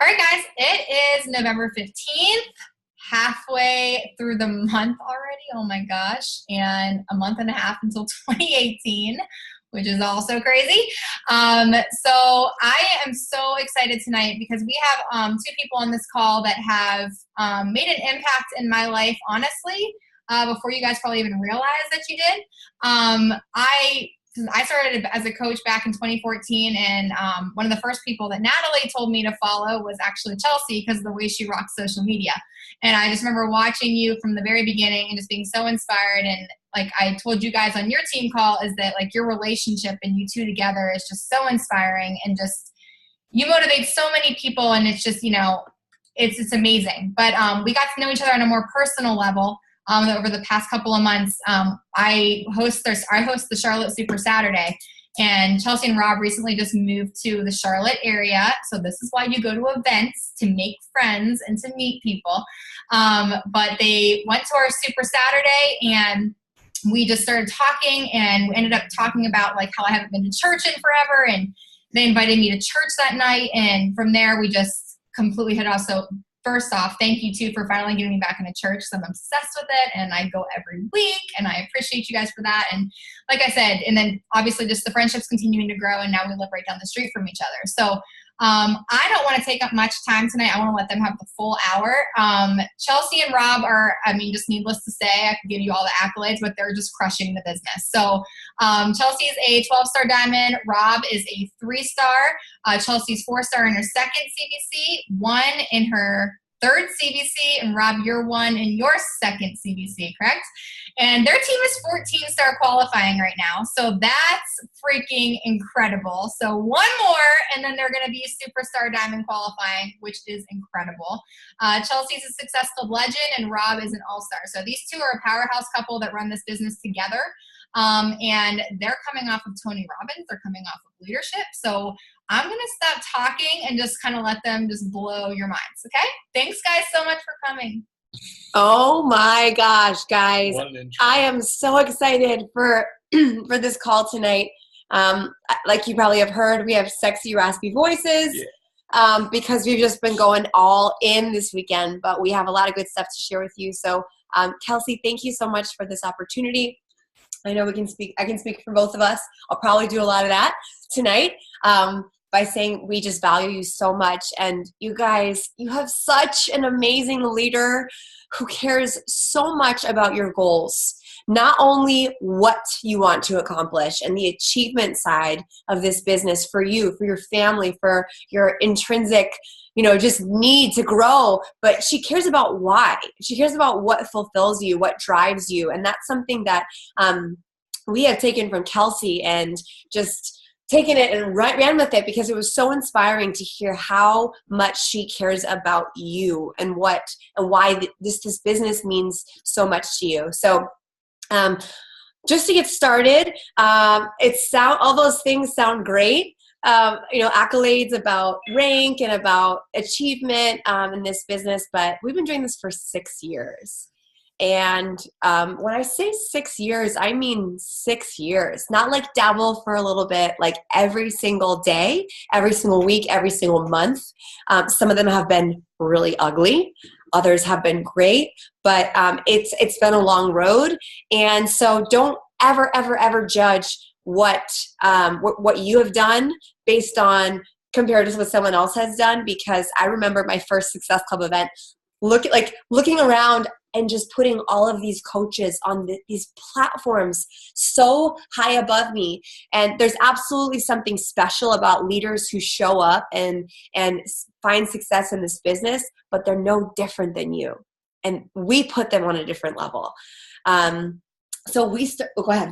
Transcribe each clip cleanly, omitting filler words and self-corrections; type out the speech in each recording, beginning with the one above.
All right, guys, it is November 15th, halfway through the month already. Oh my gosh. And a month and a half until 2018, which is also crazy. So I am so excited tonight because we have two people on this call that have made an impact in my life, honestly, before you guys probably even realized that you did. I started as a coach back in 2014, and one of the first people that Natalie told me to follow was actually Chelsea because of the way she rocks social media. And I just remember watching you from the very beginning and just being so inspired. And like I told you guys on your team call, is that like your relationship and you two together is just so inspiring, and just you motivate so many people, and it's just, you know, it's amazing. But we got to know each other on a more personal level. Over the past couple of months. I host the Charlotte Super Saturday, and Chelsea and Robb recently just moved to the Charlotte area. So this is why you go to events, to make friends and to meet people. But they went to our Super Saturday, and we just started talking, and we ended up talking about like how I haven't been to church in forever, and they invited me to church that night, and from there we just completely hit off. So first off, thank you too for finally getting me back into church, because I'm obsessed with it and I go every week, and I appreciate you guys for that. And like I said, and then obviously just the friendships continuing to grow, and now we live right down the street from each other. So I don't want to take up much time tonight. I want to let them have the full hour. Chelsea and Robb are, I mean, just needless to say, I could give you all the accolades, but they're just crushing the business. So Chelsea is a 12-star diamond. Robb is a 3-star. Chelsea's 4-star in her second CBC, 1 in her third CBC, and Robb, you're 1 in your second CBC, correct? And their team is 14-star qualifying right now, so that's freaking incredible. So 1 more, and then they're going to be superstar diamond qualifying, which is incredible. Chelsea's a Success Club legend, and Robb is an all-star. So these two are a powerhouse couple that run this business together, and they're coming off of Tony Robbins. They're coming off of leadership. So I'm going to stop talking and just kind of let them just blow your minds, okay? Thanks, guys, so much for coming. Oh my gosh, guys. I am so excited for this call tonight. Like you probably have heard, we have sexy, raspy voices because we've just been going all in this weekend, but we have a lot of good stuff to share with you. So Kelsey, thank you so much for this opportunity. I know I can speak for both of us. I'll probably do a lot of that tonight by saying we just value you so much. And you guys, you have such an amazing leader who cares so much about your goals, not only what you want to accomplish and the achievement side of this business for you, for your family, for your intrinsic, you know, just need to grow, but she cares about why. She cares about what fulfills you, what drives you. And that's something that we have taken from Kelsey and just taken it and ran with it, because it was so inspiring to hear how much she cares about you and why this business means so much to you. So just to get started, all those things sound great. Accolades about rank and about achievement in this business, but we've been doing this for 6 years. And when I say 6 years, I mean 6 years, not like dabble for a little bit, like every single day, every single week, every single month. Some of them have been really ugly. Others have been great, but it's been a long road. And so don't ever judge what you have done based on compared to what someone else has done, because I remember my first Success Club event, looking around and just putting all of these coaches on these platforms so high above me. And there's absolutely something special about leaders who show up and find success in this business, but they're no different than you. And we put them on a different level. So we go ahead.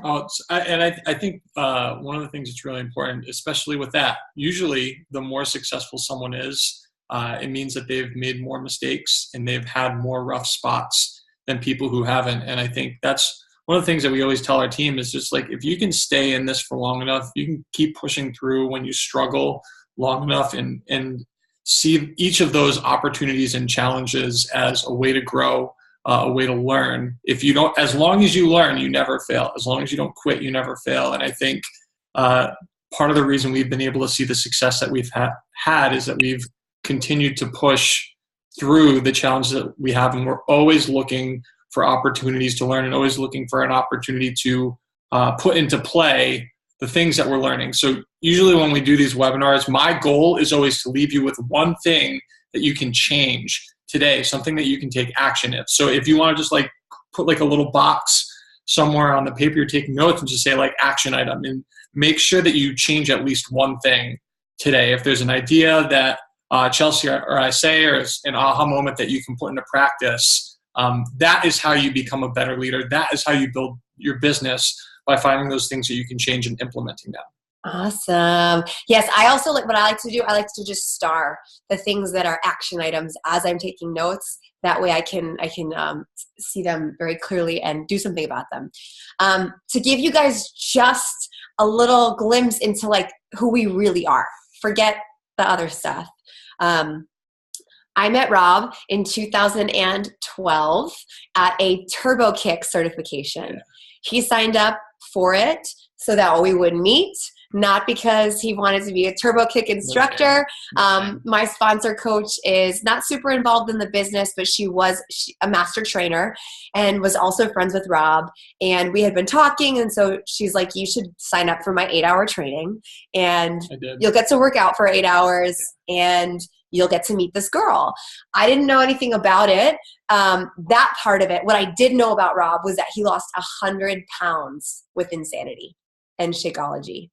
I think one of the things that's really important, especially with that, usually the more successful someone is, it means that they've made more mistakes and they've had more rough spots than people who haven't. And I think that's one of the things that we always tell our team is just like, if you can stay in this for long enough, you can keep pushing through when you struggle long enough and see each of those opportunities and challenges as a way to grow, a way to learn. If you don't, as long as you learn, you never fail. As long as you don't quit, you never fail. And I think part of the reason we've been able to see the success that we've had is that we've continued to push through the challenges that we have, and we're always looking for opportunities to learn and always looking for an opportunity to put into play the things that we're learning. So usually when we do these webinars, my goal is always to leave you with one thing that you can change today, something that you can take action in. So if you want to just like put like a little box somewhere on the paper you're taking notes and just say like action item, and make sure that you change at least one thing today. If there's an idea that Chelsea or I say, or an aha moment that you can put into practice, that is how you become a better leader. That is how you build your business, by finding those things that you can change and implementing them. Awesome. Yes, I also like what I like to do. I like to just star the things that are action items as I'm taking notes. That way I can see them very clearly and do something about them. To give you guys just a little glimpse into like who we really are. Forget the other stuff. I met Robb in 2012 at a Turbo Kick certification. Yeah. He signed up for it so that we would meet, not because he wanted to be a Turbo Kick instructor. My sponsor coach is not super involved in the business, but she was a master trainer and was also friends with Robb. And we had been talking, and so she's like, you should sign up for my 8-hour training, and you'll get to work out for 8 hours, and you'll get to meet this girl. I didn't know anything about it. That part of it, what I did know about Robb was that he lost 100 pounds with Insanity and Shakeology.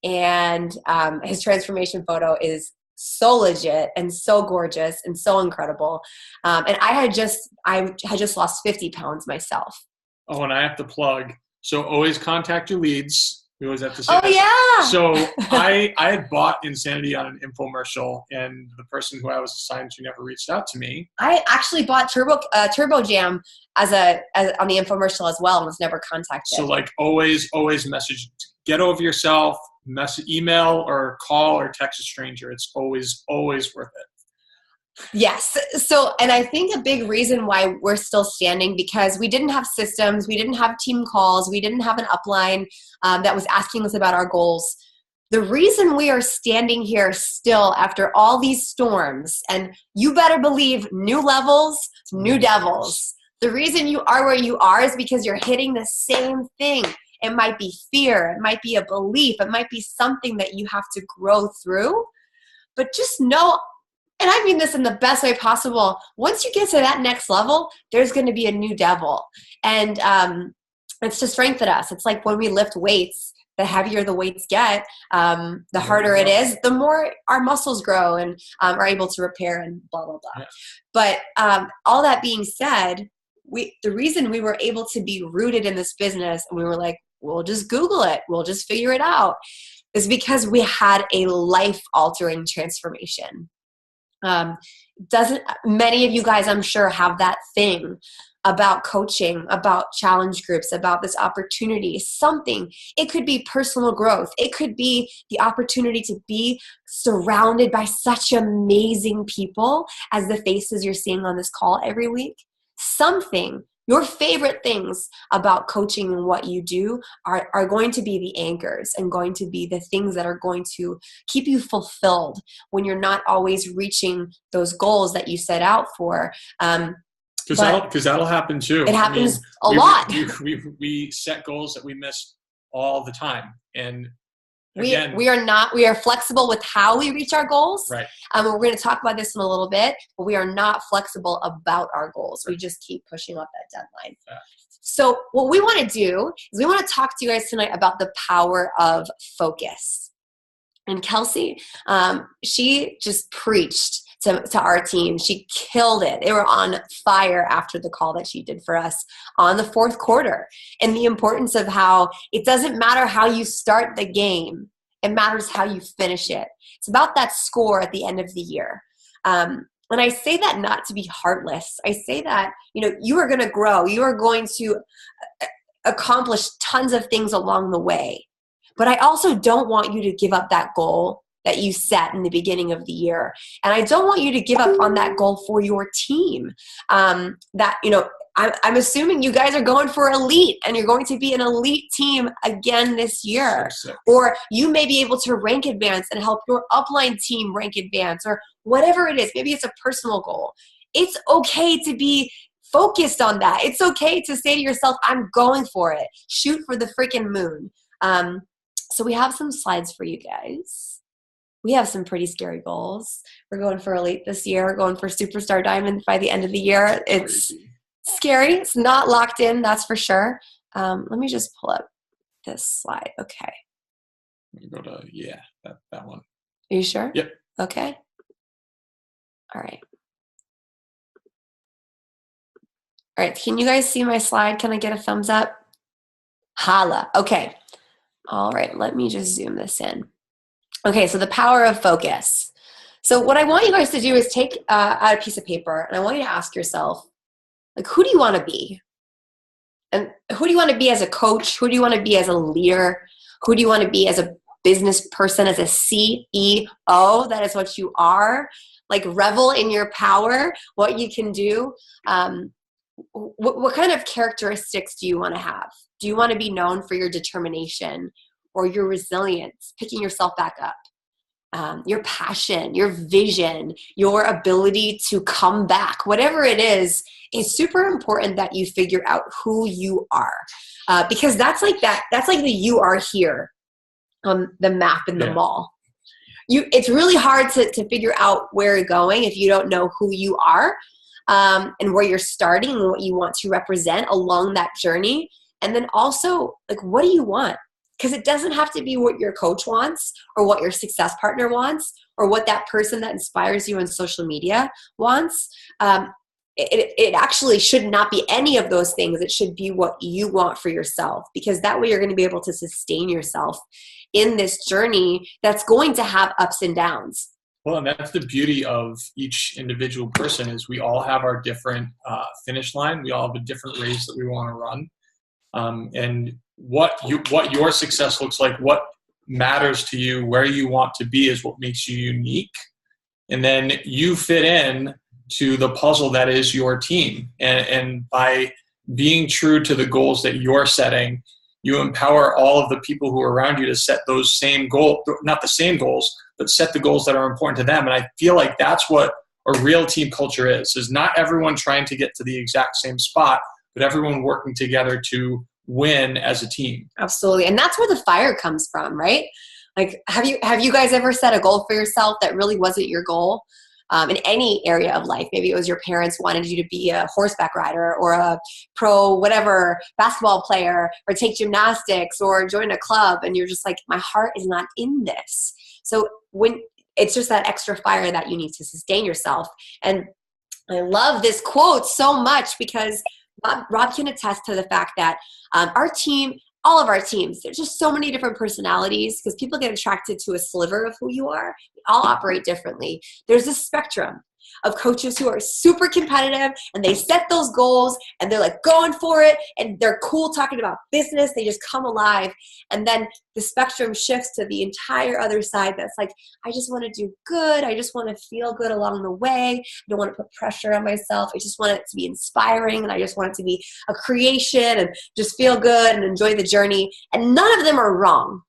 And his transformation photo is so legit and so gorgeous and so incredible. And I had just lost 50 pounds myself. Oh, and I have to plug. So always contact your leads. We always have to say that. Yeah. So I had bought Insanity on an infomercial, and the person who I was assigned to never reached out to me. I actually bought Turbo Jam on the infomercial as well, and was never contacted. So like always message, get over yourself, email or call or text a stranger. It's always worth it. Yes. So, and I think a big reason why we're still standing, because we didn't have systems, we didn't have team calls, we didn't have an upline that was asking us about our goals. The reason we are standing here still after all these storms, and you better believe new levels, new devils. The reason you are where you are is because you're hitting the same thing. It might be fear, it might be a belief, it might be something that you have to grow through. But just know, and I mean this in the best way possible, once you get to that next level, there's going to be a new devil. And it's to strengthen us. It's like when we lift weights, the heavier the weights get, the harder it is, the more our muscles grow and are able to repair and blah, blah, blah. Yeah. But all that being said, the reason we were able to be rooted in this business, and we were like, we'll just Google it, we'll just figure it out, is because we had a life-altering transformation. Many of you guys, I'm sure, have that thing about coaching, about challenge groups, about this opportunity, something. It could be personal growth. It could be the opportunity to be surrounded by such amazing people as the faces you're seeing on this call every week. Something. Your favorite things about coaching and what you do are going to be the anchors and going to be the things that are going to keep you fulfilled when you're not always reaching those goals that you set out for. Because that'll happen too. It happens a lot. We set goals that we miss all the time. And again, we are flexible with how we reach our goals. Right. We're going to talk about this in a little bit, but we are not flexible about our goals. We just keep pushing up that deadline. Yeah. So what we want to do is we want to talk to you guys tonight about the power of focus. And Kelsey, she just preached to our team. She killed it. They were on fire after the call that she did for us on the fourth quarter, and the importance of how it doesn't matter how you start the game. It matters how you finish it. It's about that score at the end of the year. And I say that not to be heartless. I say that, you are going to grow. You are going to accomplish tons of things along the way. But I also don't want you to give up that goal that you set in the beginning of the year. And I don't want you to give up on that goal for your team. I'm assuming you guys are going for elite, and you're going to be an elite team again this year. Or you may be able to rank advance and help your upline team rank advance, or whatever it is. Maybe it's a personal goal. It's okay to be focused on that. It's okay to say to yourself, I'm going for it. Shoot for the freaking moon. So we have some slides for you guys. We have some pretty scary goals. We're going for Elite this year. We're going for Superstar Diamond by the end of the year. It's scary. It's not locked in, that's for sure. Let me just pull up this slide. Okay. Go to, yeah, that one. Are you sure? Yep. Okay. All right. All right. Can you guys see my slide? Can I get a thumbs up? Holla. Okay. All right. Let me just zoom this in. Okay. So the power of focus. So what I want you guys to do is take out a piece of paper, and I want you to ask yourself, like, who do you want to be? And who do you want to be as a coach? Who do you want to be as a leader? Who do you want to be as a business person, as a CEO? That is what you are. Like, revel in your power, what you can do. What kind of characteristics do you want to have? Do you want to be known for your determination or your resilience, picking yourself back up? Your passion, your vision, your ability to come back, whatever it is, it's super important that you figure out who you are. Because that's like the you are here on the map in the mall. It's really hard to figure out where you're going if you don't know who you are, and where you're starting and what you want to represent along that journey. And then also, like, what do you want? Because it doesn't have to be what your coach wants or what your success partner wants or what that person that inspires you on social media wants. It actually should not be any of those things. It should be what you want for yourself, because that way you're going to be able to sustain yourself in this journey that's going to have ups and downs. Well, and that's the beauty of each individual person, is we all have our different finish line. We all have a different race that we want to run. And what your success looks like, what matters to you, where you want to be, is what makes you unique. And then you fit in to the puzzle that is your team. And by being true to the goals that you're setting, you empower all of the people who are around you to set those same goals, not the same goals, but set the goals that are important to them. And I feel like that's what a real team culture is not everyone trying to get to the exact same spot, but everyone working together to win as a team. Absolutely. And that's where the fire comes from, right? Like, have you guys ever set a goal for yourself that really wasn't your goal? In any area of life? Maybe it was your parents wanted you to be a horseback rider or a pro whatever basketball player, or take gymnastics or join a club, and you're just like, my heart is not in this. So when it's just that extra fire that you need to sustain yourself. And I love this quote so much, because Rob can attest to the fact that our team, all of our teams, there's just so many different personalities, because people get attracted to a sliver of who you are. We all operate differently. There's a spectrum of coaches who are super competitive, and they set those goals and they're like going for it, and they're cool talking about business. They just come alive. And then the spectrum shifts to the entire other side that's like, I just want to do good. I just want to feel good along the way. I don't want to put pressure on myself. I just want it to be inspiring, and I just want it to be a creation and just feel good and enjoy the journey. And none of them are wrong.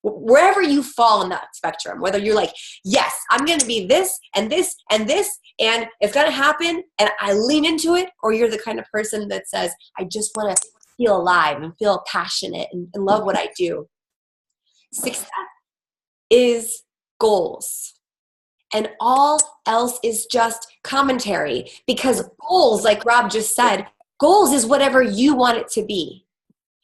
Wherever you fall in that spectrum, whether you're like, yes, I'm going to be this and this and this, and it's going to happen, and I lean into it, or you're the kind of person that says, I just want to feel alive and feel passionate and love what I do. Success is goals, and all else is just commentary, because goals, like Rob just said, goals is whatever you want it to be.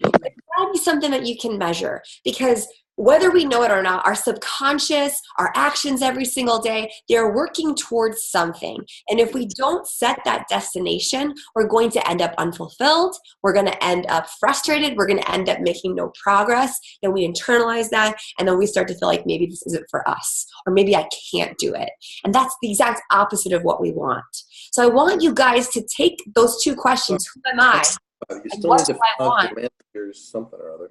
It's got to be something that you can measure, because whether we know it or not, our subconscious, our actions every single day, they're working towards something. And if we don't set that destination, we're going to end up unfulfilled. We're going to end up frustrated. We're going to end up making no progress. Then we internalize that, and then we start to feel like maybe this isn't for us, or maybe I can't do it. And that's the exact opposite of what we want. So I want you guys to take those two questions. Who am I? You still need to find something or other.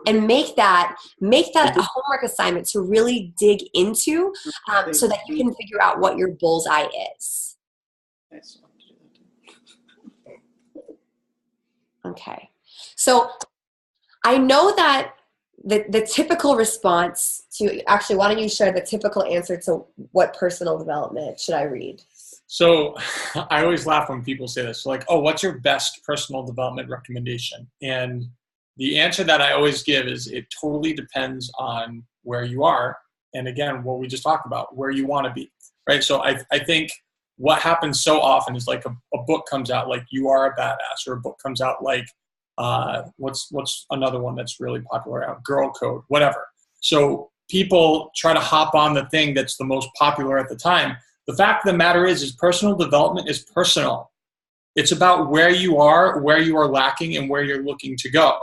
And make that a homework assignment to really dig into, so that you can figure out what your bullseye is. Okay. So I know that the typical response to, actually, why don't you share the typical answer to what personal development should I read? So I always laugh when people say this, like, oh, what's your best personal development recommendation? And the answer that I always give is it totally depends on where you are. And again, what we just talked about, where you want to be, right? So I think what happens so often is like a book comes out like You Are a Badass, or a book comes out like, what's another one that's really popular now? Girl Code, whatever. So people try to hop on the thing that's the most popular at the time. The fact of the matter is personal development is personal. It's about where you are lacking, and where you're looking to go.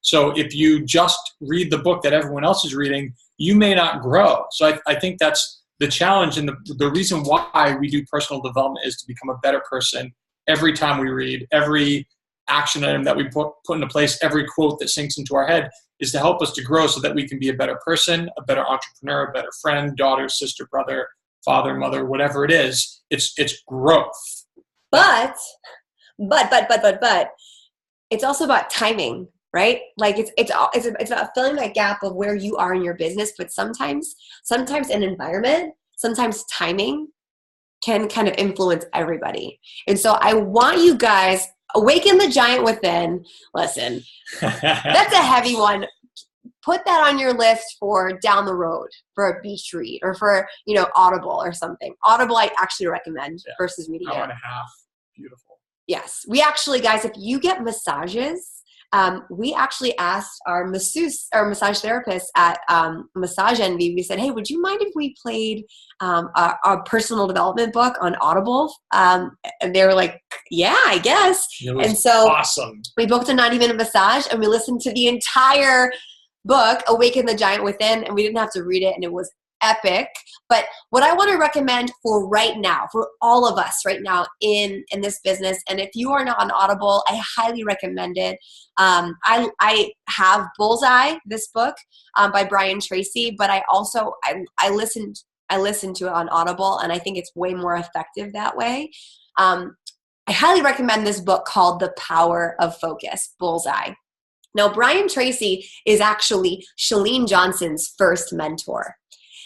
So if you just read the book that everyone else is reading, you may not grow. So I think that's the challenge, and the reason why we do personal development is to become a better person every time we read, every action item that we put into place, every quote that sinks into our head is to help us to grow so that we can be a better person, a better entrepreneur, a better friend, daughter, sister, brother, father, mother, whatever it is. It's growth. But it's also about timing, right? Like it's about filling that gap of where you are in your business. But sometimes an environment, sometimes timing can kind of influence everybody. And so I want you guys, awaken the giant within. Listen, that's a heavy one. Put that on your list for down the road, for a beach read, or for, Audible or something. Audible, I actually recommend versus reading it. Hour and a half. Beautiful. Yes. We actually, guys, if you get massages, we actually asked our massage therapist at Massage Envy, we said, hey, would you mind if we played our personal development book on Audible? And they were like, yeah, I guess. And so awesome. We booked a 90-minute massage, and we listened to the entire book, Awaken the Giant Within, and we didn't have to read it, and it was epic. But what I want to recommend for right now, for all of us right now in this business, and if you are not on Audible, I highly recommend it. I have Bullseye, this book by Brian Tracy, but I also I listened to it on Audible, and I think it's way more effective that way. I highly recommend this book called The Power of Focus, Bullseye. Now, Brian Tracy is actually Chalene Johnson's first mentor.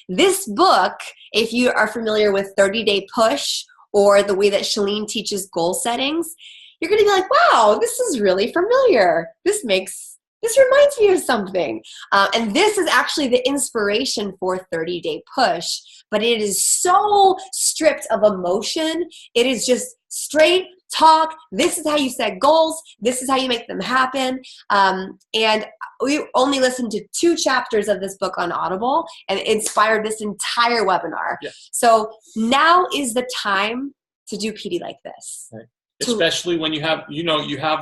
This book, if you are familiar with 30-Day Push or the way that Chalene teaches goal settings, you're going to be like, wow, this is really familiar. This reminds me of something. And this is actually the inspiration for 30-Day Push, but it is so stripped of emotion. It is just straight talk. This is how you set goals. This is how you make them happen. And we only listened to 2 chapters of this book on Audible, and it inspired this entire webinar. Yeah. So now is the time to do PD like this. Right. Especially when you have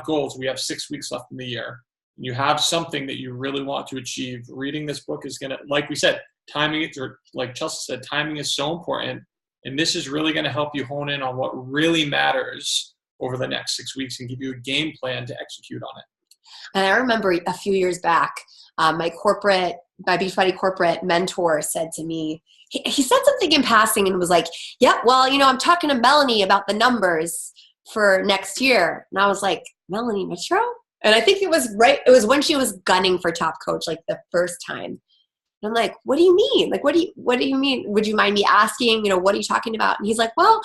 goals. We have 6 weeks left in the year. You have something that you really want to achieve. Reading this book is going to, like we said, timing, or like Chelsea said, timing is so important. And this is really going to help you hone in on what really matters over the next 6 weeks and give you a game plan to execute on it. And I remember a few years back, my Beachbody corporate mentor said to me, he said something in passing and was like, yeah, well, I'm talking to Melanie about the numbers for next year. And I was like, Melanie Mitro? And I think it was when she was gunning for top coach, like the first time. And I'm like, what do you mean? Like, what do you mean? Would you mind me asking, what are you talking about? And he's like, well,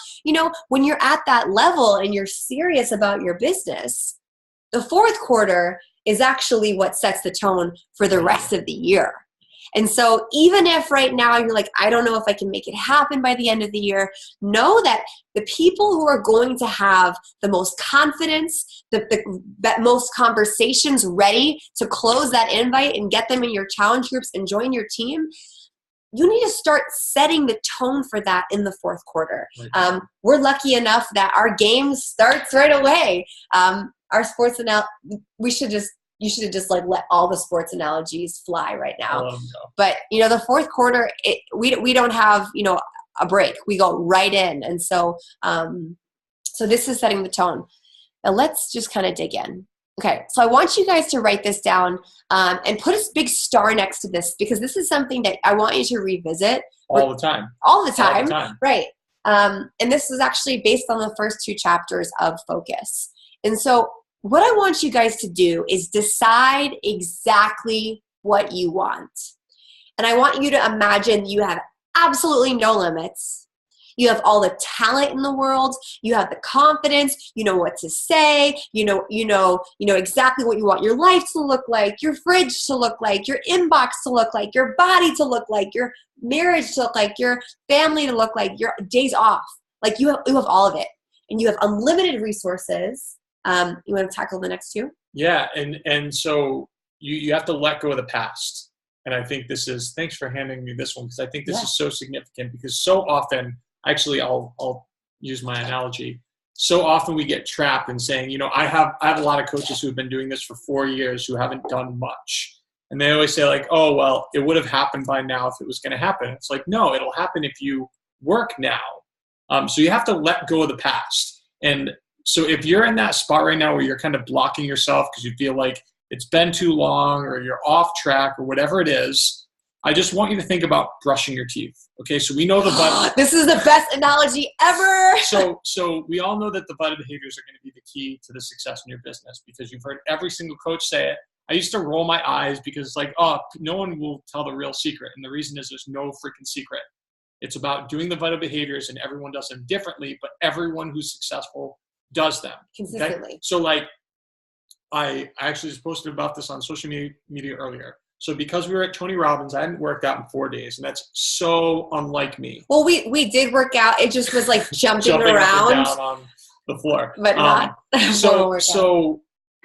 when you're at that level and you're serious about your business, the fourth quarter is actually what sets the tone for the rest of the year. And so even if right now you're like, I don't know if I can make it happen by the end of the year, know that the people who are going to have the most confidence, that most conversations ready to close that invite and get them in your challenge groups and join your team, you need to start setting the tone for that in the fourth quarter. Right. We're lucky enough that our game starts right away. Our sports you should have just like let all the sports analogies fly right now. But the fourth quarter, we don't have a break. We go right in, and so this is setting the tone. Now let's just kind of dig in. Okay, so I want you guys to write this down and put a big star next to this, because this is something that I want you to revisit all the time. All the time, right? And this is actually based on the first 2 chapters of Focus. And so what I want you guys to do is decide exactly what you want. And I want you to imagine you have absolutely no limits. You have all the talent in the world. You have the confidence. You know what to say. You know exactly what you want your life to look like, your fridge to look like, your inbox to look like, your body to look like, your marriage to look like, your family to look like, your days off. Like you have all of it, and you have unlimited resources. You want to tackle the next two? Yeah, and so you have to let go of the past. And I think thanks for handing me this one, because I think this is so significant, because so often, actually I'll use my analogy. So often we get trapped in saying, I have a lot of coaches who have been doing this for 4 years who haven't done much. And they always say like, oh, well, it would have happened by now if it was going to happen. It's like, no, it'll happen if you work now. So you have to let go of the past. And so if you're in that spot right now where you're kind of blocking yourself because you feel like it's been too long or you're off track or whatever it is, I just want you to think about brushing your teeth. Okay, so we know the vital. This is the best analogy ever. So we all know that the vital behaviors are going to be the key to the success in your business, because you've heard every single coach say it. I used to roll my eyes because it's like, oh, no one will tell the real secret. And the reason is there's no freaking secret. It's about doing the vital behaviors, and everyone does them differently, but everyone who's successful does them consistently. Okay? So like, I actually just posted about this on social media earlier. So because we were at Tony Robbins, I hadn't worked out in 4 days, and that's so unlike me. Well, we did work out. It just was like jumping around up and down on the floor, but not. So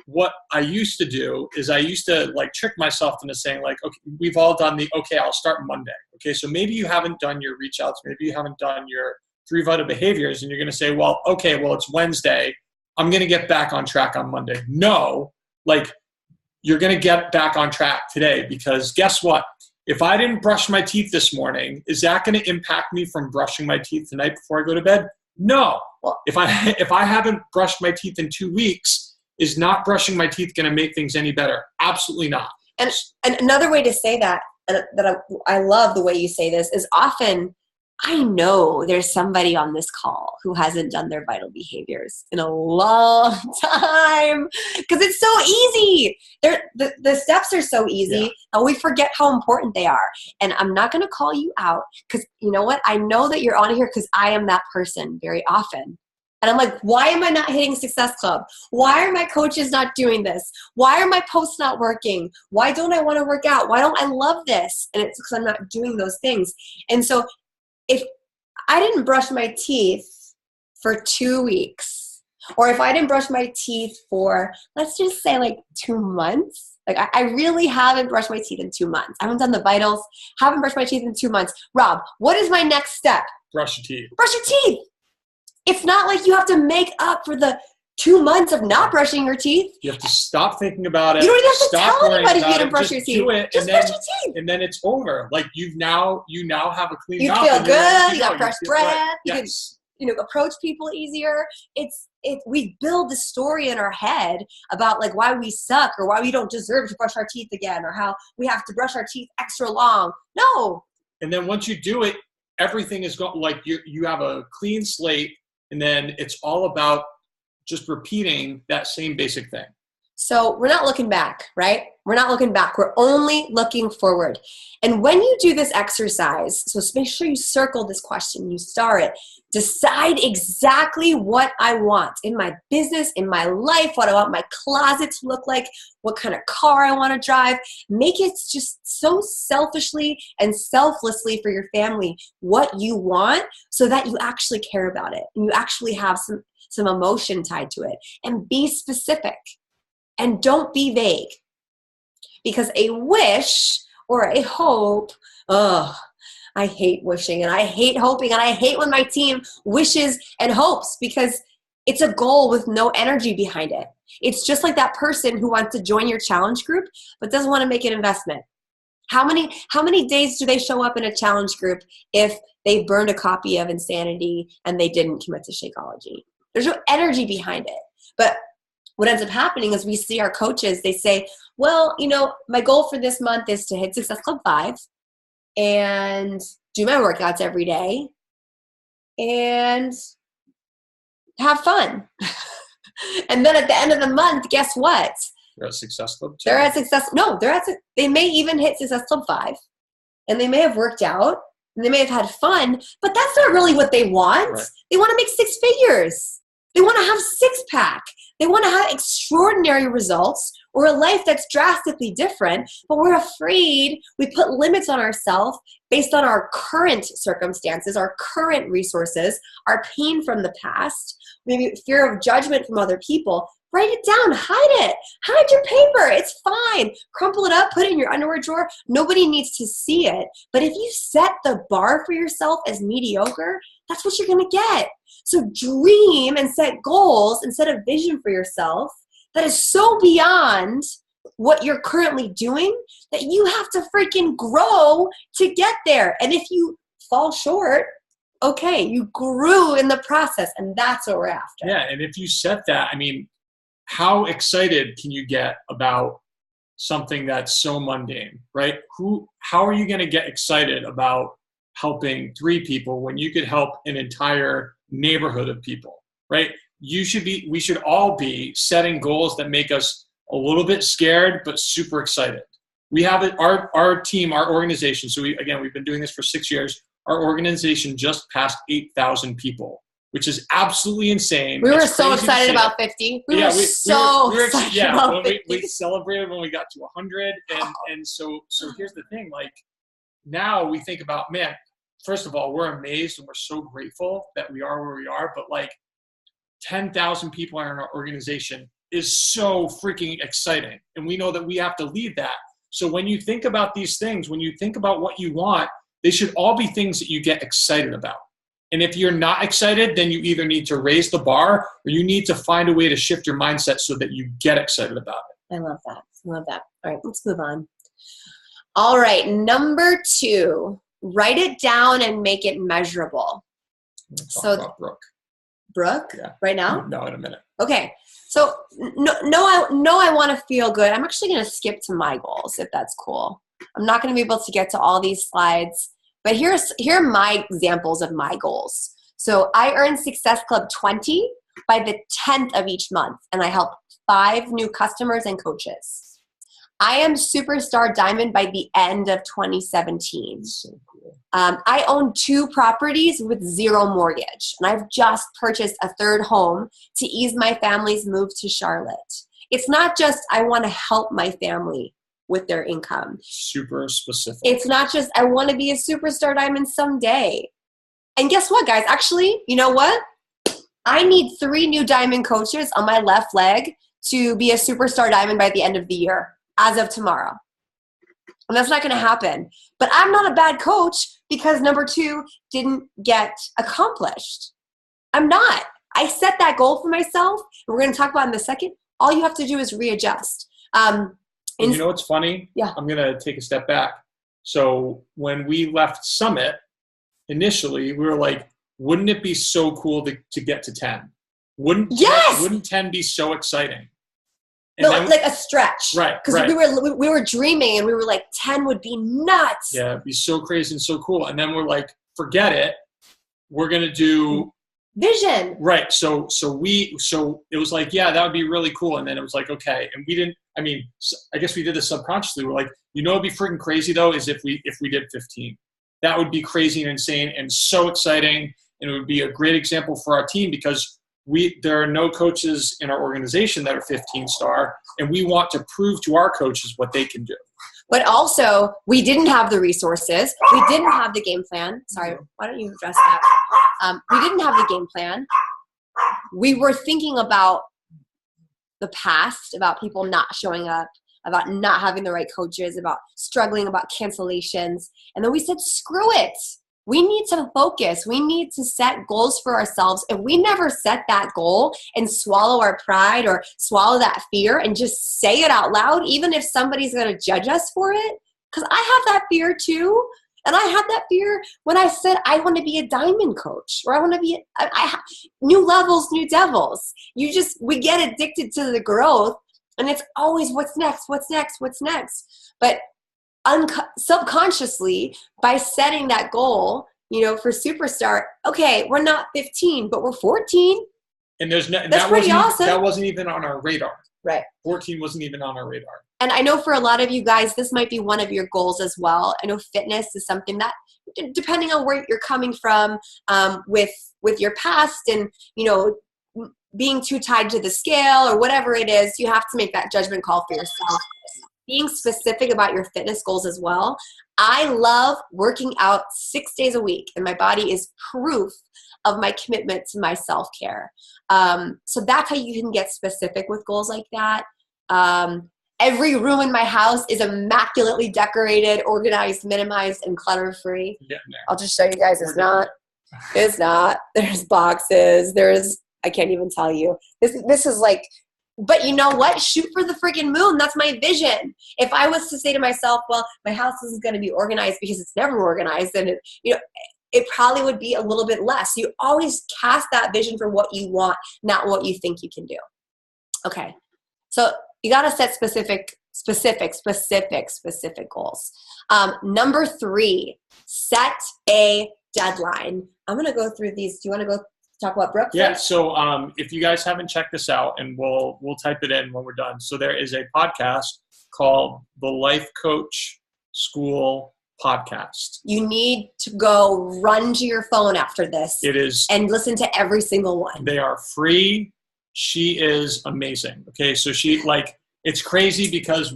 what I used to do is I used to like trick myself into saying like, okay, we've all done I'll start Monday. Okay, so maybe you haven't done your reach outs, maybe you haven't done your 3 vital behaviors, and you're going to say, well, it's Wednesday. I'm going to get back on track on Monday. No, like you're going to get back on track today, because guess what? If I didn't brush my teeth this morning, is that going to impact me from brushing my teeth the night before I go to bed? No. Well, if I haven't brushed my teeth in 2 weeks, is not brushing my teeth going to make things any better? Absolutely not. And another way to say that I love the way you say this, is often I know there's somebody on this call who hasn't done their vital behaviors in a long time, because it's so easy. The steps are so easy, and we forget how important they are. And I'm not going to call you out, because you know what? I know that you're on here because I am that person very often. And I'm like, why am I not hitting Success Club? Why are my coaches not doing this? Why are my posts not working? Why don't I want to work out? Why don't I love this? And it's because I'm not doing those things. And so if I didn't brush my teeth for 2 weeks, or if I didn't brush my teeth for, let's just say like 2 months, like I really haven't brushed my teeth in 2 months. I haven't done the vitals, haven't brushed my teeth in 2 months. Rob, what is my next step? Brush your teeth. Brush your teeth. It's not like you have to make up for the 2 months of not brushing your teeth. You have to stop thinking about it. You don't even have to tell anybody you didn't brush your teeth. Do it, just brush your teeth. And then it's over. Like you now have a clean You mouth. feel good. You got fresh breath. Right. Yes. You can approach people easier. We build the story in our head about like why we suck, or why we don't deserve to brush our teeth again, or how we have to brush our teeth extra long. No. And then once you do it, everything is going, like you have a clean slate, and then it's all about just repeating that same basic thing. So we're not looking back, right? We're not looking back. We're only looking forward. And when you do this exercise, so make sure you circle this question, you star it. Decide exactly what I want in my business, in my life, what I want my closet to look like, what kind of car I want to drive. Make it just so selfishly and selflessly for your family what you want, so that you actually care about it and you actually have some emotion tied to it. And be specific. And don't be vague, because a wish or a hope, I hate wishing and I hate hoping, and I hate when my team wishes and hopes, because it's a goal with no energy behind it. It's just like that person who wants to join your challenge group but doesn't want to make an investment. How many days do they show up in a challenge group if they burned a copy of Insanity and they didn't commit to Shakeology? There's no energy behind it. But what ends up happening is we see our coaches, they say, well, my goal for this month is to hit Success Club 5 and do my workouts every day and have fun. And then at the end of the month, guess what? They're at Success Club 2. They're at Success. No, they may even hit Success Club 5, and they may have worked out, and they may have had fun, but that's not really what they want. Right. They want to make 6 figures. They want to have 6-pack. They want to have extraordinary results or a life that's drastically different, but we're afraid. We put limits on ourselves based on our current circumstances, our current resources, our pain from the past, maybe fear of judgment from other people. Write it down. Hide it. Hide your paper. It's fine. Crumple it up. Put it in your underwear drawer. Nobody needs to see it. But if you set the bar for yourself as mediocre, that's what you're going to get. So dream and set goals and set a vision for yourself that is so beyond what you're currently doing that you have to freaking grow to get there. And if you fall short, okay, you grew in the process, and that's what we're after. Yeah, and if you set that, I mean, how excited can you get about something that's so mundane, right? How are you going to get excited about helping 3 people when you could help an entire neighborhood of people, right? We should all be setting goals that make us a little bit scared, but super excited. We have it, our team, our organization. So we've been doing this for 6 years. Our organization just passed 8,000 people, which is absolutely insane. We were so excited about 50. We were so excited about 50. We celebrated when we got to 100. And so here's the thing, like now we think about, man, first of all, we're amazed and we're so grateful that we are where we are, but like 10,000 people are in our organization is so freaking exciting. And we know that we have to lead that. So when you think about these things, when you think about what you want, they should all be things that you get excited about. And if you're not excited, then you either need to raise the bar or you need to find a way to shift your mindset so that you get excited about it. I love that. All right, let's move on. All right, number 2, write it down and make it measurable. Talk about Brooke? Yeah. Right now? No, in a minute. Okay. So I want to feel good. I'm actually going to skip to my goals if that's cool. I'm not going to be able to get to all these slides, but here are my examples of my goals. So I earn Success Club 20 by the 10th of each month, and I help 5 new customers and coaches. I am Superstar Diamond by the end of 2017. So cool. I own 2 properties with 0 mortgage, and I've just purchased a 3rd home to ease my family's move to Charlotte. It's not just I want to help my family with their income. Super specific. It's not just I want to be a Superstar Diamond someday. And guess what, guys? Actually, you know what? I need 3 new diamond coaches on my left leg to be a Superstar Diamond by the end of the year, as of tomorrow. And that's not going to happen. But I'm not a bad coach because number 2 didn't get accomplished. I'm not. I set that goal for myself, and we're going to talk about it in a second. All you have to do is readjust. And you know what's funny? Yeah. I'm going to take a step back. So when we left Summit, initially, we were like, wouldn't it be so cool to get to 10? Wouldn't 10 be so exciting? And no, it's like a stretch. Right. Because we were dreaming and we were like, 10 would be nuts. Yeah, it'd be so crazy and so cool. And then we're like, forget it. We're going to do vision. Right. So it was like, yeah, that would be really cool. And then it was like, okay. And I guess we did this subconsciously. We're like, it'd be freaking crazy though, is if we did 15. That would be crazy and insane and so exciting. And it would be a great example for our team because there are no coaches in our organization that are 15-star, and we want to prove to our coaches what they can do. But also, we didn't have the resources. We didn't have the game plan. Sorry, why don't you address that? We didn't have the game plan. We were thinking about the past, about people not showing up, about not having the right coaches, about struggling, about cancellations. And then we said, screw it. We need to focus. We need to set goals for ourselves. If we never set that goal and swallow our pride or swallow that fear and just say it out loud, even if somebody's going to judge us for it, because I have that fear too. And I had that fear when I said I want to be a diamond coach, or I want to be new levels, new devils. We get addicted to the growth, and it's always what's next, what's next, what's next. But subconsciously, by setting that goal, for Superstar, okay, we're not 15, but we're 14. And that's pretty awesome. That wasn't even on our radar. Right. 14 wasn't even on our radar. And I know for a lot of you guys, this might be one of your goals as well. I know fitness is something that, depending on where you're coming from, with your past and, you know, being too tied to the scale or whatever it is, you have to make that judgment call for yourself. Being specific about your fitness goals as well. I love working out 6 days a week, and my body is proof of my commitment to my self-care. So that's how you can get specific with goals like that. Every room in my house is immaculately decorated, organized, minimized, and clutter-free. I'll just show you guys. It's not. There's boxes. I can't even tell you. This is like, but you know what? Shoot for the freaking moon. That's my vision. If I was to say to myself, well, my house isn't going to be organized because it's never organized, and it probably would be a little bit less. You always cast that vision for what you want, not what you think you can do. Okay. So you got to set specific goals. Number 3, set a deadline. I'm going to go through these. Do you want to go talk about Brooke? Yeah. So if you guys haven't checked this out, and we'll type it in when we're done. So there is a podcast called the Life Coach School Podcast. You need to go run to your phone after this. It is. And listen to every single one. They are free. She is amazing. Okay. So it's crazy because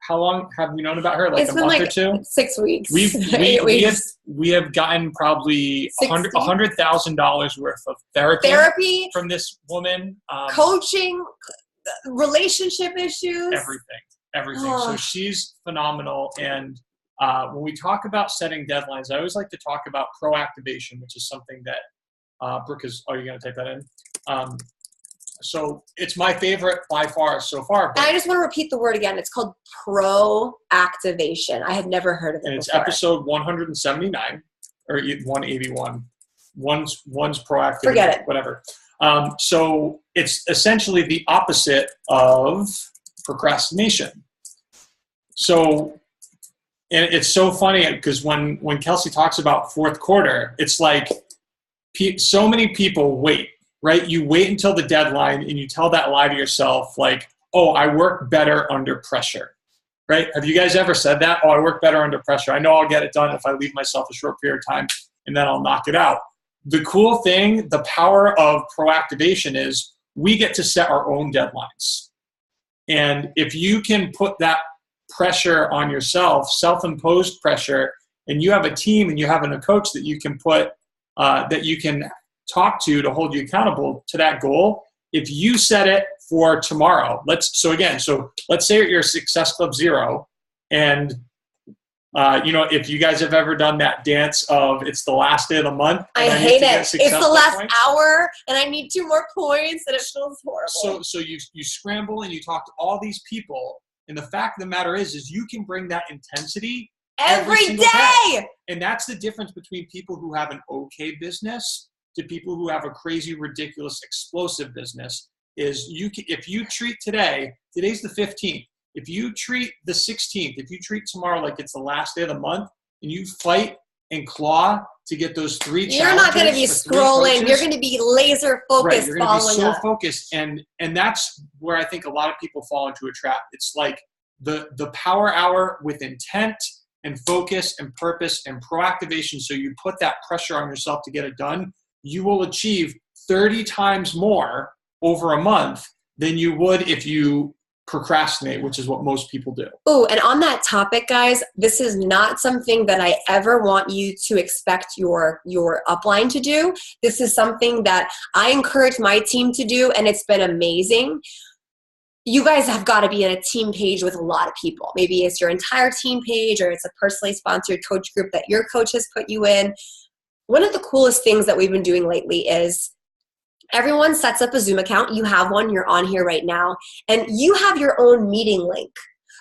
how long have we known about her? Like it's a been month like or 2? 6 weeks. 8 weeks. We have gotten probably $100,000 worth of therapy from this woman. Coaching, relationship issues. Everything. So she's phenomenal. And when we talk about setting deadlines, I always like to talk about proactivation, which is something that Brooke is. Are you going to take that in? So it's my favorite by far so far. And I just want to repeat the word again. It's called pro-activation. I had never heard of it and it's before. Episode 179 or 181. One's proactive. Forget it. Whatever. So it's essentially the opposite of procrastination. So, and it's so funny because when Kelsey talks about fourth quarter, it's like so many people wait. Right? You wait until the deadline and you tell that lie to yourself like, oh, I work better under pressure. Right? Have you guys ever said that? Oh, I work better under pressure. I know I'll get it done if I leave myself a short period of time and then I'll knock it out. The cool thing, the power of proactivation is we get to set our own deadlines. And if you can put that pressure on yourself, self-imposed pressure, and you have a team and you have a coach that you can put, that you can talk to hold you accountable to that goal. If you set it for tomorrow, let's say you're a Success Club 0 and if you guys have ever done that dance of it's the last day of the month. I hate it. It's the last hour and I need 2 more points and it feels horrible. So you scramble and you talk to all these people, and the fact of the matter is you can bring that intensity every day. And that's the difference between people who have an okay business to people who have a crazy, ridiculous, explosive business. Is if you treat today's the 15th, if you treat the 16th, if you treat tomorrow like it's the last day of the month, and you fight and claw to get those 3 challenges. You're not going to be scrolling. You're going to be laser focused. Right, you're going to be so focused. And that's where I think a lot of people fall into a trap. It's like the power hour with intent and focus and purpose and proactivation. So you put that pressure on yourself to get it done. You will achieve 30 times more over a month than you would if you procrastinate, which is what most people do. Oh, and on that topic, guys, this is not something that I ever want you to expect your upline to do. This is something that I encourage my team to do, and it's been amazing. You guys have got to be in a team page with a lot of people. Maybe it's your entire team page, or it's a personally sponsored coach group that your coach has put you in. One of the coolest things that we've been doing lately is everyone sets up a Zoom account. You have one, you're on here right now, and you have your own meeting link.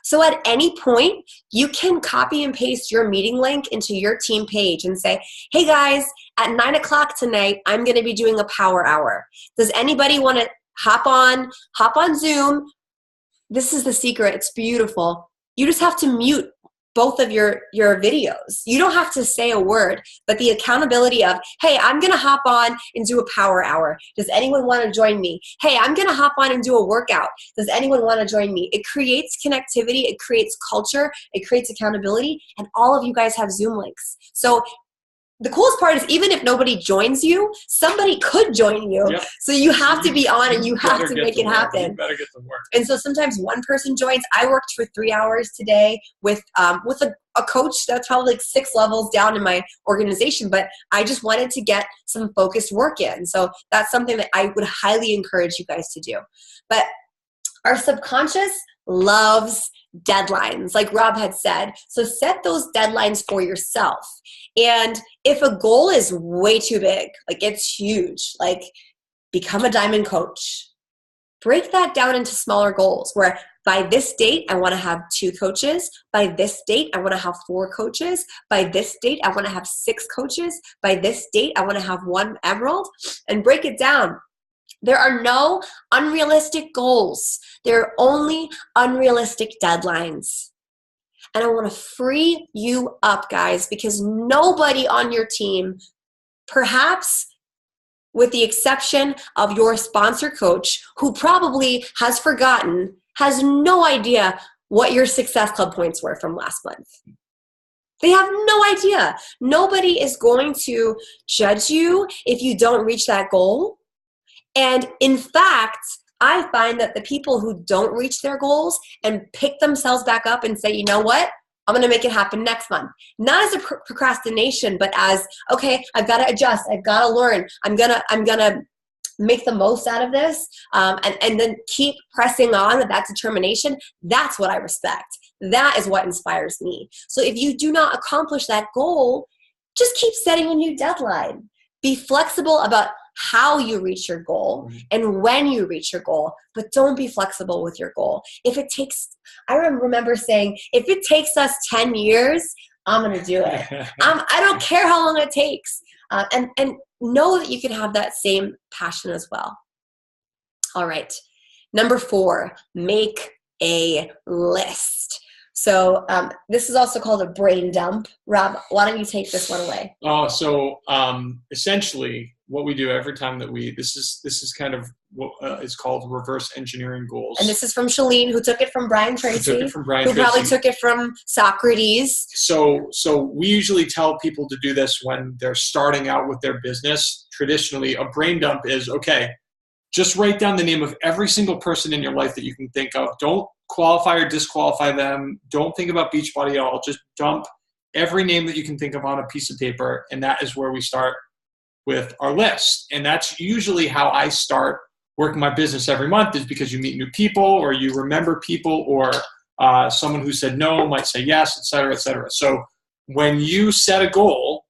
So at any point, you can copy and paste your meeting link into your team page and say, hey guys, at 9 o'clock tonight, I'm going to be doing a power hour. Does anybody want to hop on Zoom? This is the secret. It's beautiful. You just have to mute both of your videos. You don't have to say a word, but the accountability of, hey, I'm going to hop on and do a power hour. Does anyone want to join me? Hey, I'm going to hop on and do a workout. Does anyone want to join me? It creates connectivity. It creates culture. It creates accountability. And all of you guys have Zoom links. So the coolest part is even if nobody joins you, somebody could join you. Yep. So you have to be on and you have to make it happen. You better get to work. And so sometimes one person joins. I worked for 3 hours today with a coach that's probably like 6 levels down in my organization, but I just wanted to get some focused work in. So that's something that I would highly encourage you guys to do. But our subconscious loves deadlines, like Rob had said. So set those deadlines for yourself. And if a goal is way too big, like it's huge, like become a diamond coach, break that down into smaller goals where by this date, I want to have 2 coaches. By this date, I want to have 4 coaches. By this date, I want to have 6 coaches. By this date, I want to have 1 emerald, and break it down. There are no unrealistic goals. There are only unrealistic deadlines. And I want to free you up, guys, because nobody on your team, perhaps with the exception of your sponsor coach, who probably has forgotten, has no idea what your Success Club points were from last month. They have no idea. Nobody is going to judge you if you don't reach that goal. And in fact, I find that the people who don't reach their goals and pick themselves back up and say, you know what, I'm going to make it happen next month. Not as a procrastination, but as, okay, I've got to adjust. I've got to learn. I'm gonna make the most out of this, and then keep pressing on with that determination. That's what I respect. That is what inspires me. So if you do not accomplish that goal, just keep setting a new deadline. Be flexible about how you reach your goal and when you reach your goal, but don't be flexible with your goal. I remember saying, if it takes us 10 years, I'm going to do it. I don't care how long it takes. And know that you can have that same passion as well. All right. Number 4, make a list. So this is also called a brain dump. Rob, why don't you take this one away? Essentially, what we do every time that this is kind of what is called reverse engineering goals. And this is from Shalene, who took it from Brian Tracy, who probably took it from Socrates. So we usually tell people to do this when they're starting out with their business. Traditionally, a brain dump is, okay, just write down the name of every single person in your life that you can think of. Don't qualify or disqualify them. Don't think about Beachbody at all. Just dump every name that you can think of on a piece of paper, and that is where we start with our list. And that's usually how I start working my business every month, is because you meet new people, or you remember people, or someone who said no might say yes, et cetera, et cetera. So when you set a goal,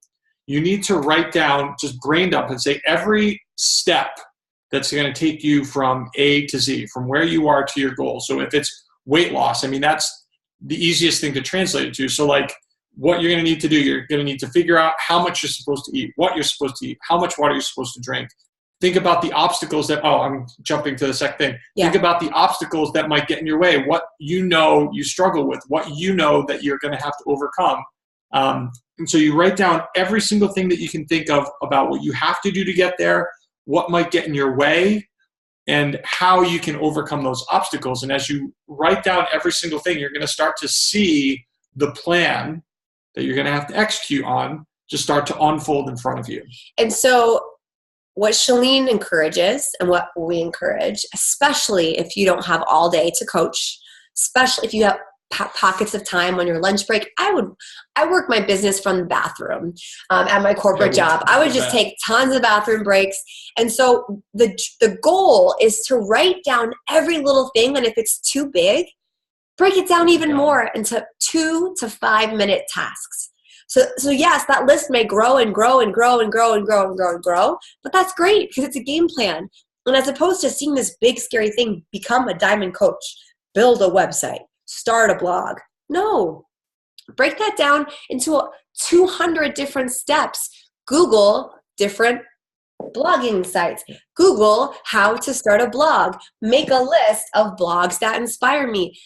you need to write down, just brain dump and say every step that's going to take you from A to Z, from where you are to your goal. So if it's weight loss, I mean, that's the easiest thing to translate it to. So like, what you're going to need to do, you're going to need to figure out how much you're supposed to eat, what you're supposed to eat, how much water you're supposed to drink. Think about the obstacles I'm jumping to the second thing. Yeah. Think about the obstacles that might get in your way, what you know you struggle with, what you know that you're going to have to overcome. And so you write down every single thing that you can think of about what you have to do to get there, what might get in your way, and how you can overcome those obstacles. And as you write down every single thing, you're going to start to see the plan that you're going to have to execute on just start to unfold in front of you. And so what Shalene encourages and what we encourage, especially if you don't have all day to coach, especially if you have pockets of time on your lunch break. I work my business from the bathroom at my corporate job. I would just take tons of bathroom breaks. And so the goal is to write down every little thing. And if it's too big, break it down even more into 2 to 5 minute tasks. So yes, that list may grow and grow and grow and grow and grow and grow and grow, but that's great because it's a game plan. And as opposed to seeing this big scary thing, become a diamond coach, build a website, start a blog. No, break that down into 200 different steps. Google different blogging sites. Google how to start a blog. Make a list of blogs that inspire me.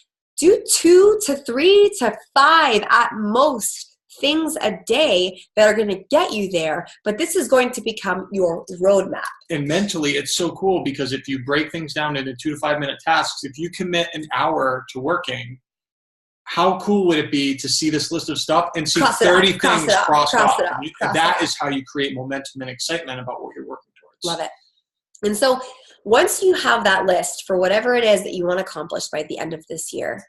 do 2 to 3 to 5 at most things a day that are going to get you there, but this is going to become your roadmap. And mentally, it's so cool because if you break things down into 2 to 5 minute tasks, if you commit an hour to working, how cool would it be to see this list of stuff and see 30 things crossed off? That is how you create momentum and excitement about what you're working towards. Love it. And so once you have that list for whatever it is that you want to accomplish by the end of this year,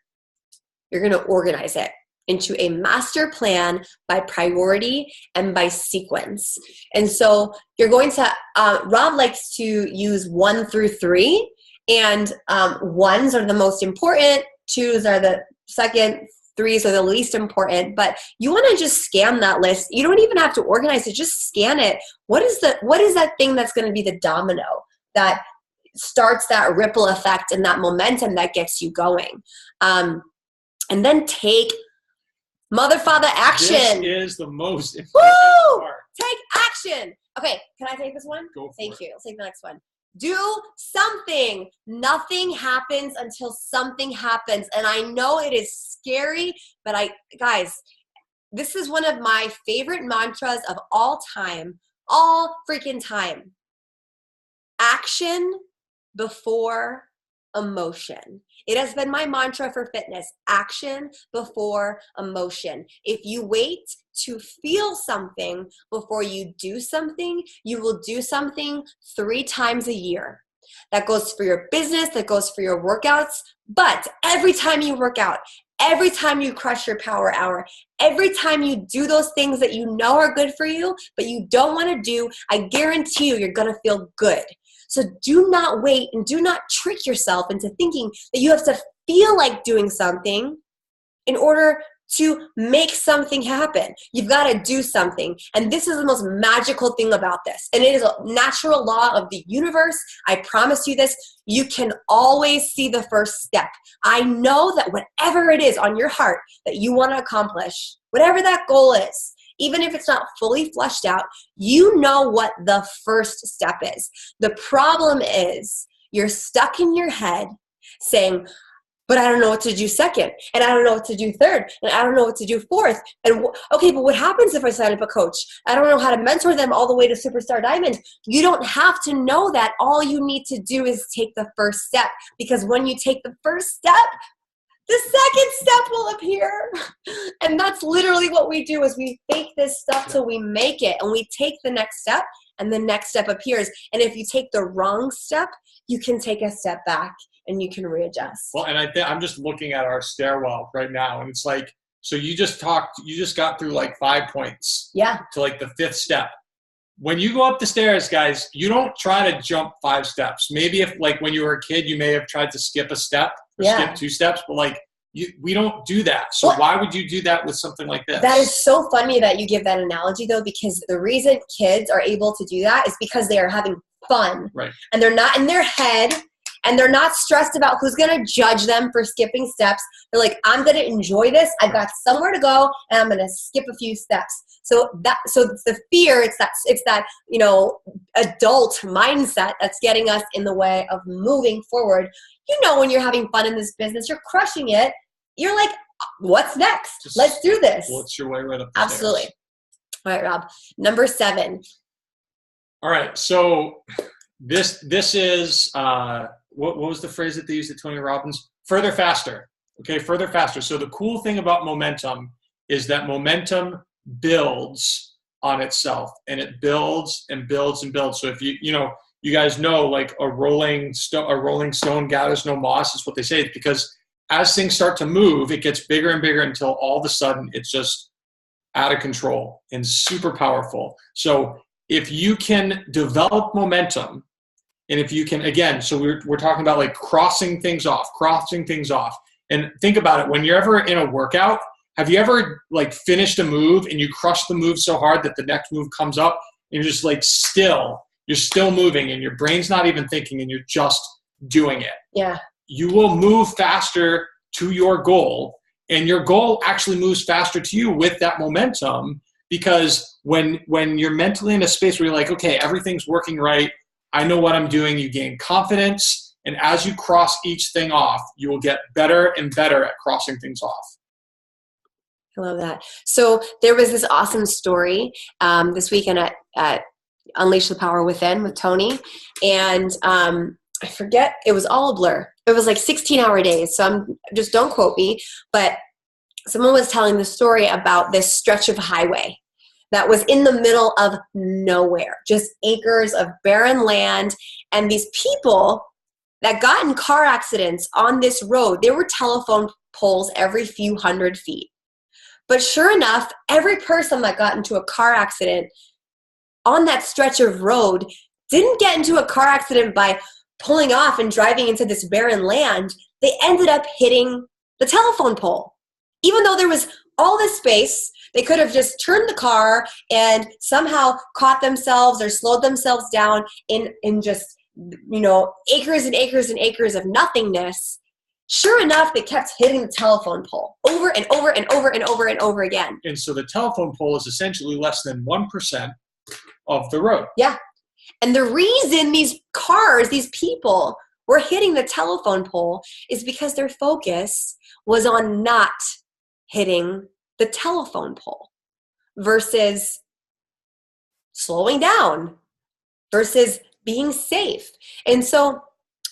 you're going to organize it into a master plan by priority and by sequence. And so you're going to, Rob likes to use 1 through 3, and 1s are the most important, 2s are the second, 3s are the least important, but you want to just scan that list. You don't even have to organize it, just scan it. What is that thing that's going to be the domino that starts that ripple effect and that momentum that gets you going? And then take motherfather action. This is the most important part. Take action. Okay, can I take this one? Go for Thank it. you. I'll take the next one. Do something. Nothing happens until something happens. And I know it is scary, but guys, this is one of my favorite mantras of all time, all freaking time. Action before emotion. It has been my mantra for fitness. Action before emotion. If you wait to feel something before you do something, you will do something 3 times a year. That goes for your business, that goes for your workouts, but every time you work out, every time you crush your power hour, every time you do those things that you know are good for you, but you don't want to do, I guarantee you're going to feel good. So do not wait and do not trick yourself into thinking that you have to feel like doing something in order to make something happen. You've got to do something. And this is the most magical thing about this. And it is a natural law of the universe. I promise you this. You can always see the first step. I know that whatever it is on your heart that you want to accomplish, whatever that goal is, even if it's not fully fleshed out, you know what the first step is. The problem is you're stuck in your head saying, but I don't know what to do second, and I don't know what to do third, and I don't know what to do fourth. And okay, but what happens if I sign up a coach? I don't know how to mentor them all the way to Superstar Diamond. You don't have to know that. All you need to do is take the first step, because when you take the first step, the second step will appear. And that's literally what we do, is we fake this stuff till we make it, and we take the next step, and the next step appears. And if you take the wrong step, you can take a step back and you can readjust. Well, and I'm just looking at our stairwell right now, and it's like, so you just got through like 5 points. Yeah. To like the 5th step. When you go up the stairs, guys, you don't try to jump 5 steps. Maybe if like when you were a kid, you may have tried to skip a step or skip 2 steps, but like we don't do that. So why would you do that with something like this? That is so funny that you give that analogy, though, because the reason kids are able to do that is because they are having fun. Right. And they're not in their head, and they're not stressed about who's going to judge them for skipping steps. They're like, I'm going to enjoy this. I've got somewhere to go, and I'm going to skip a few steps. So it's the fear, it's that, you know, adult mindset that's getting us in the way of moving forward. You know, when you're having fun in this business, you're crushing it. You're like, what's next? Let's do this. What's your way right up the Absolutely. stairs. All right, Rob. Number 7. All right. So this is what was the phrase that they used at Tony Robbins? Further, faster. Okay, further, faster. So the cool thing about momentum is that momentum builds on itself, and it builds and builds and builds. So if you guys know, like a rolling stone gathers no moss is what they say. It's because as things start to move, it gets bigger and bigger until all of a sudden it's just out of control and super powerful. So if you can develop momentum, and if you can, again, so we're talking about like crossing things off. And think about it. When you're ever in a workout, have you ever like finished a move and you crush the move so hard that the next move comes up and you're just like you're still moving and your brain's not even thinking and you're just doing it. Yeah. You will move faster to your goal, and your goal actually moves faster to you with that momentum, because when you're mentally in a space where you're like, okay, everything's working right, I know what I'm doing, you gain confidence, And as you cross each thing off, you will get better and better at crossing things off. I love that. So there was this awesome story this weekend at Unleash the Power Within with Tony. And I forget, it was all a blur. It was like 16-hour days. So just don't quote me, but someone was telling the story about this stretch of highway that was in the middle of nowhere, just acres of barren land. And these people that got in car accidents on this road, there were telephone poles every few hundred feet. But sure enough, every person that got into a car accident on that stretch of road didn't get into a car accident by pulling off and driving into this barren land. They ended up hitting the telephone pole. Even though there was all this space, they could have just turned the car and somehow caught themselves or slowed themselves down in just, acres and acres and acres of nothingness. Sure enough, they kept hitting the telephone pole over and over and over and over and over again. And so the telephone pole is essentially less than 1% of the road. Yeah. And the reason these cars, these people were hitting the telephone pole is because their focus was on not hitting the telephone pole versus slowing down versus being safe. And so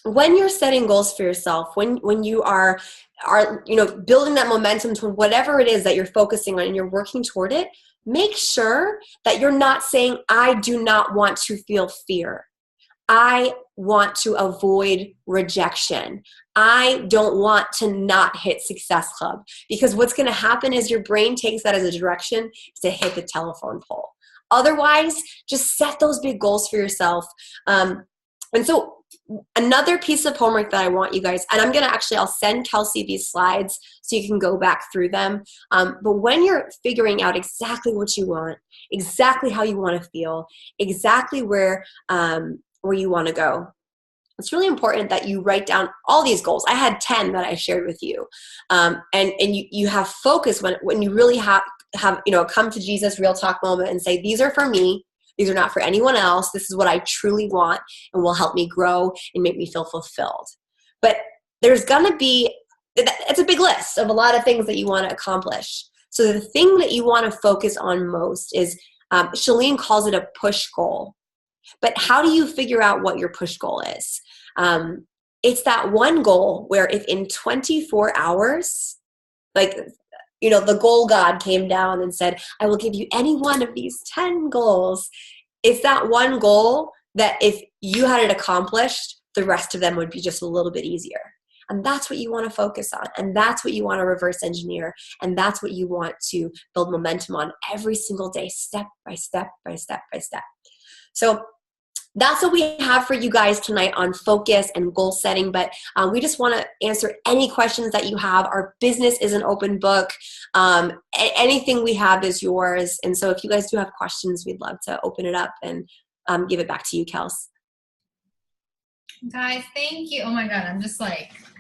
when you're setting goals for yourself, when you are building that momentum toward whatever it is that you're focusing on and you're working toward it, make sure that you're not saying, I do not want to feel fear. I want to avoid rejection. I don't want to not hit Success Club, because what's going to happen is your brain takes that as a direction to hit the telephone pole. Otherwise, just set those big goals for yourself. And so another piece of homework that I want you guys, and I'll send Kelsey these slides so you can go back through them. But when you're figuring out exactly what you want, exactly how you want to feel, exactly where you want to go, it's really important that you write down all these goals. I had 10 that I shared with you. And you have focus when you really have come to Jesus real talk moment and say, these are for me. These are not for anyone else. This is what I truly want and will help me grow and make me feel fulfilled. But there's going to be, it's a big list of a lot of things that you want to accomplish. So the thing that you want to focus on most is, Shalene calls it a push goal. But how do you figure out what your push goal is? It's that one goal where if in 24 hours, the goal God came down and said, I will give you any one of these 10 goals. It's that one goal that if you had it accomplished, the rest of them would be just a little bit easier. And that's what you want to focus on. And that's what you want to reverse engineer. And that's what you want to build momentum on every single day, step by step by step by step. So that's what we have for you guys tonight on focus and goal setting. But we just want to answer any questions that you have. Our business is an open book. Anything we have is yours. And so if you guys do have questions, we'd love to open it up and give it back to you, Kels. Guys, thank you. Oh my God, I'm just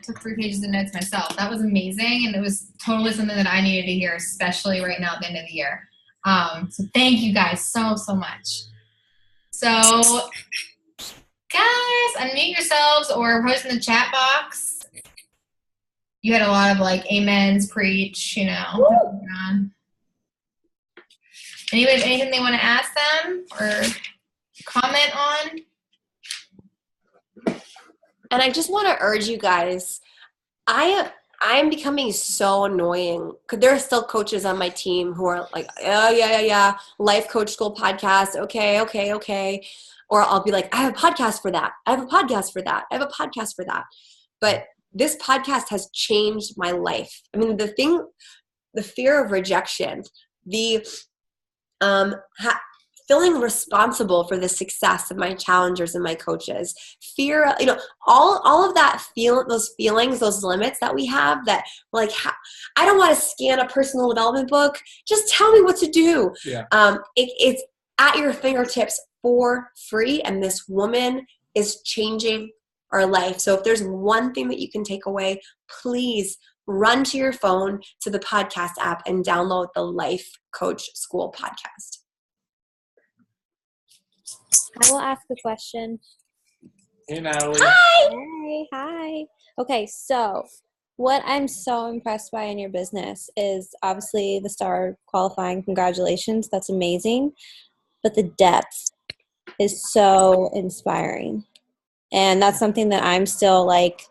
took 3 pages of notes myself. That was amazing. And it was totally something that I needed to hear, especially right now at the end of the year. So thank you guys so much. So, guys, unmute yourselves or post in the chat box. You had a lot of amens, preach, Anybody, anything they want to ask them or comment on? And I just want to urge you guys, I'm becoming so annoying because there are still coaches on my team who are like, oh, yeah, Life Coach School podcast. Okay. Or I'll be like, I have a podcast for that. I have a podcast for that. I have a podcast for that. But this podcast has changed my life. I mean, the fear of rejection, the feeling responsible for the success of my challengers and my coaches, fear, all of that those feelings, those limits that we have that we're like, I don't want to scan a personal development book. Just tell me what to do. Yeah. It's at your fingertips for free. And this woman is changing our life. So if there's one thing that you can take away, please run to your phone to the podcast app and download the Life Coach School podcast. I will ask a question. Hey, Natalie. Hi. Hi. Okay, so what I'm so impressed by in your business is obviously the star qualifying. Congratulations. That's amazing. But the depth is so inspiring. And that's something that I'm still like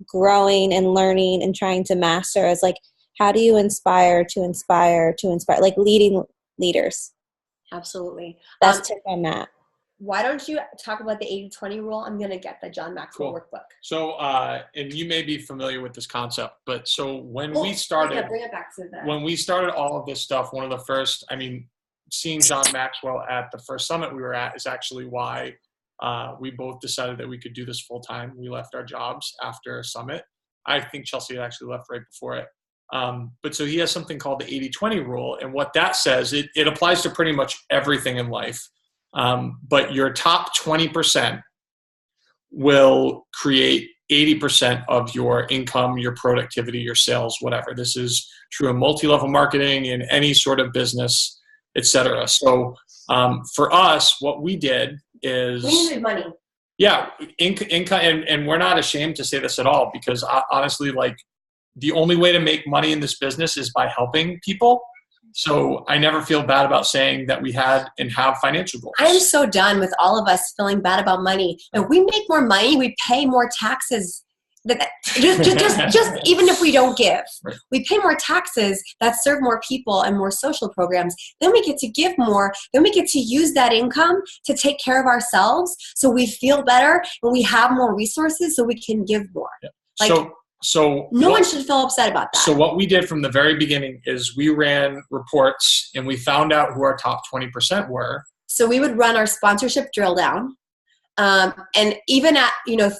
growing and learning and trying to master is like, how do you inspire, like leading leaders? Absolutely. Best tip on that. Why don't you talk about the 80-20 rule? I'm going to get the John Maxwell workbook. So, and you may be familiar with this concept, but so when we started, bring it back to that. When we started all of this stuff, one of the first, seeing John Maxwell at the first summit we were at is actually why we both decided that we could do this full time. We left our jobs after summit. I think Chelsea had actually left right before it. But so he has something called the 80-20 rule. And what that says, it applies to pretty much everything in life. But your top 20% will create 80% of your income, your productivity, your sales, whatever. This is true in multi-level marketing, in any sort of business, et cetera. So for us, what we did is... We needed money. Yeah, Inca, and we're not ashamed to say this at all, because honestly, like, the only way to make money in this business is by helping people. So I never feel bad about saying that we had and have financial goals. I'm so done with all of us feeling bad about money. If we make more money, we pay more taxes. Just even if we don't give, right. We pay more taxes that serve more people and more social programs. Then we get to give more. Then we get to use that income to take care of ourselves, so we feel better and we have more resources, so we can give more. Yeah. So no one should feel upset about that. So what we did from the very beginning is we ran reports and we found out who our top 20% were. So we would run our sponsorship drill down. And even at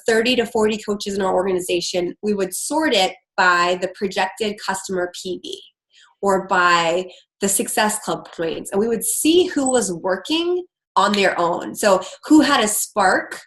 30 to 40 coaches in our organization, we would sort it by the projected customer PV or by the Success Club points. And we would see who was working on their own. So who had a spark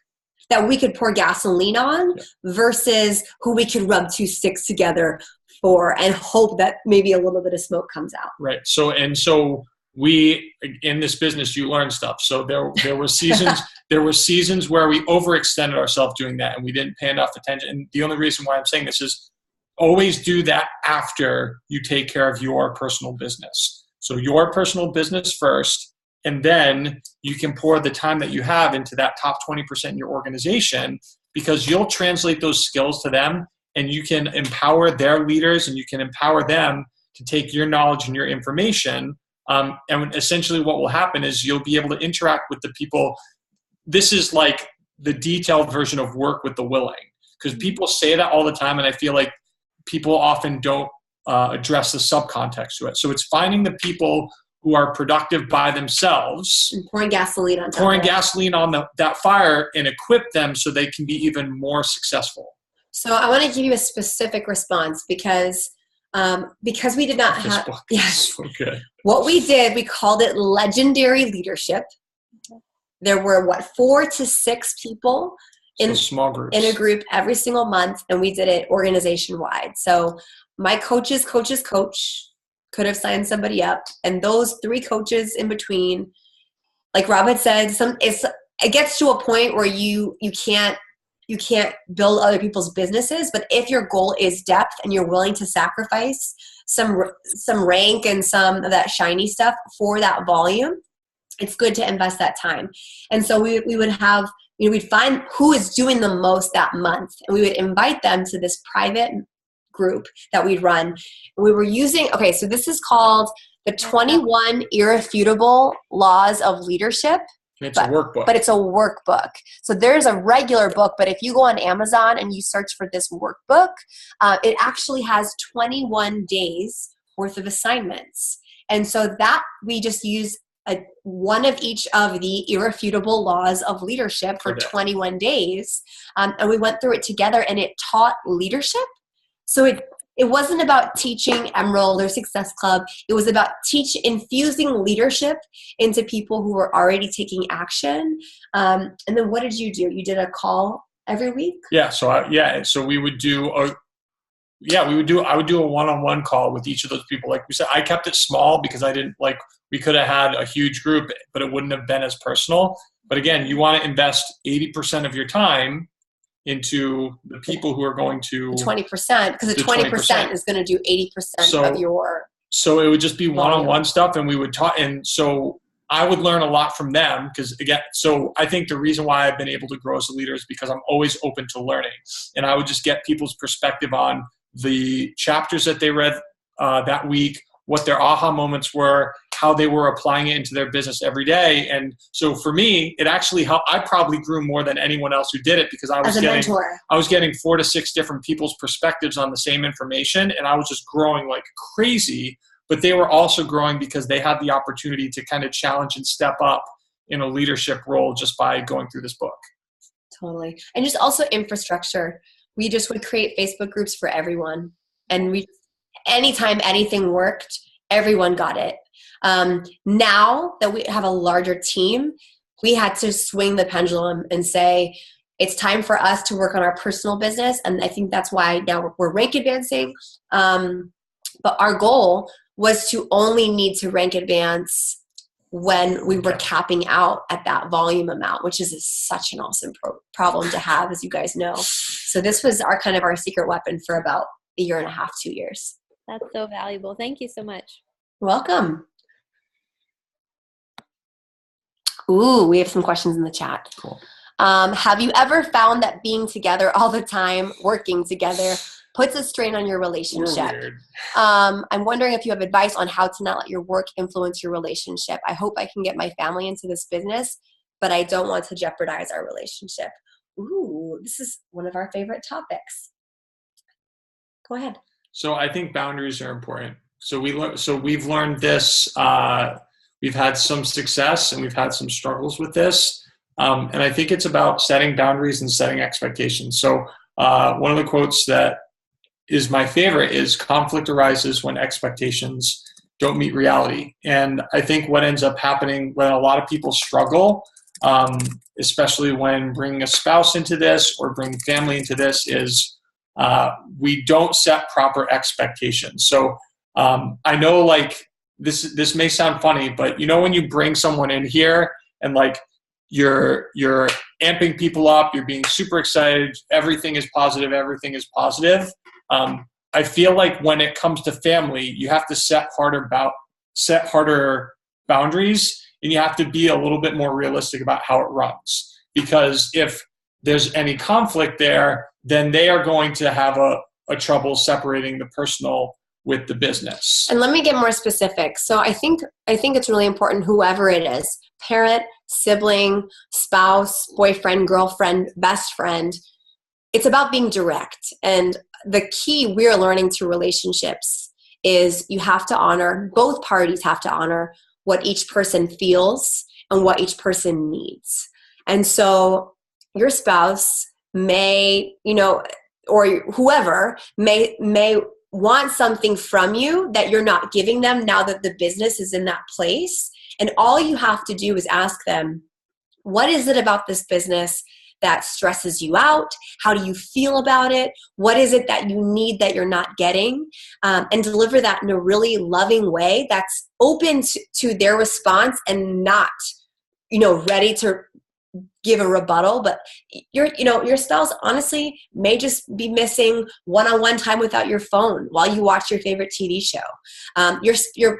that we could pour gasoline on versus who we could rub two sticks together for and hope that maybe a little bit of smoke comes out. Right. So we, in this business, you learn stuff. So there were seasons, where we overextended ourselves doing that and we didn't pay enough attention. And the only reason why I'm saying this is always do that after you take care of your personal business. So your personal business first, and then you can pour the time that you have into that top 20% in your organization, because you'll translate those skills to them and you can empower their leaders and you can empower them to take your knowledge and your information. And essentially what will happen is you'll be able to interact with the people. This is like the detailed version of work with the willing, because people say that all the time. And I feel like people often don't address the subcontext to it. So it's finding the people who are productive by themselves. And pouring gasoline on that fire and equip them so they can be even more successful. So I want to give you a specific response because we did not have, yes. Okay. What we did, we called it legendary leadership. There were 4 to 6 people in small groups, in a group every single month, and we did it organization wide. So my coach's coach could have signed somebody up, and those 3 coaches in between, like Rob had said, it gets to a point where you can't build other people's businesses. But if your goal is depth and you're willing to sacrifice some rank and some of that shiny stuff for that volume, it's good to invest that time. And so we would have, we'd find who is doing the most that month, and we would invite them to this private group that we'd run. We were using, so this is called the 21 Irrefutable Laws of Leadership. It's a workbook. But it's a workbook. So there's a regular book, but if you go on Amazon and you search for this workbook, it actually has 21 days worth of assignments. And so that we just use one of each of the irrefutable laws of leadership for 21 days. And we went through it together, and it taught leadership. So it wasn't about teaching Emerald or Success Club. It was about infusing leadership into people who were already taking action. And then what did you do? You did a call every week? Yeah. So we would do I would do a one-on-one call with each of those people. Like we said, I kept it small because we could have had a huge group, but it wouldn't have been as personal. But again, you want to invest 80% of your time into the people who are going to 20%, because the 20% is going to do 80% of your. So it would just be one-on-one stuff, and we would talk. And so I would learn a lot from them, because again, so I think the reason why I've been able to grow as a leader is because I'm always open to learning, and I would just get people's perspective on the chapters that they read that week, what their aha moments were, how they were applying it into their business every day. And so for me, it actually helped. I probably grew more than anyone else who did it, because I was getting 4 to 6 different people's perspectives on the same information, and I was just growing like crazy. But they were also growing because they had the opportunity to kind of challenge and step up in a leadership role just by going through this book. Totally. And just also infrastructure. We just would create Facebook groups for everyone. And anytime anything worked, everyone got it. Now that we have a larger team, we had to swing the pendulum and say, it's time for us to work on our personal business. And I think that's why now we're rank advancing. But our goal was to only need to rank advance when we were capping out at that volume amount, which is such an awesome problem to have, as you guys know. So this was our kind of our secret weapon for about 1.5 years, 2 years. That's so valuable. Thank you so much. Welcome. Ooh, we have some questions in the chat. Cool. Have you ever found that being together all the time, working together, puts a strain on your relationship? I'm wondering if you have advice on how to not let your work influence your relationship. I hope I can get my family into this business, but I don't want to jeopardize our relationship. Ooh, this is one of our favorite topics. Go ahead. So I think boundaries are important. So we've learned this. We've had some success and we've had some struggles with this. And I think it's about setting boundaries and setting expectations. So one of the quotes that is my favorite is, conflict arises when expectations don't meet reality. And I think what ends up happening when a lot of people struggle, especially when bringing a spouse into this or bringing family into this, is we don't set proper expectations. So I know, like, this may sound funny, but you know when you bring someone in here and like you're amping people up, you're being super excited, everything is positive. I feel like when it comes to family, you have to set harder boundaries, and you have to be a little bit more realistic about how it runs. Because if there's any conflict there, then they are going to have a trouble separating the personal with the business. And let me get more specific. So I think it's really important, whoever it is, parent, sibling, spouse, boyfriend, girlfriend, best friend, it's about being direct. And the key we're learning through relationships is you have to honor, both parties have to honor what each person feels and what each person needs. And so your spouse may, or whoever may want something from you that you're not giving them now that the business is in that place. And all you have to do is ask them, what is it about this business that stresses you out? How do you feel about it? What is it that you need that you're not getting? And deliver that in a really loving way that's open to their response and not, ready to give a rebuttal. But your spouse honestly may just be missing one-on-one time without your phone while you watch your favorite TV show.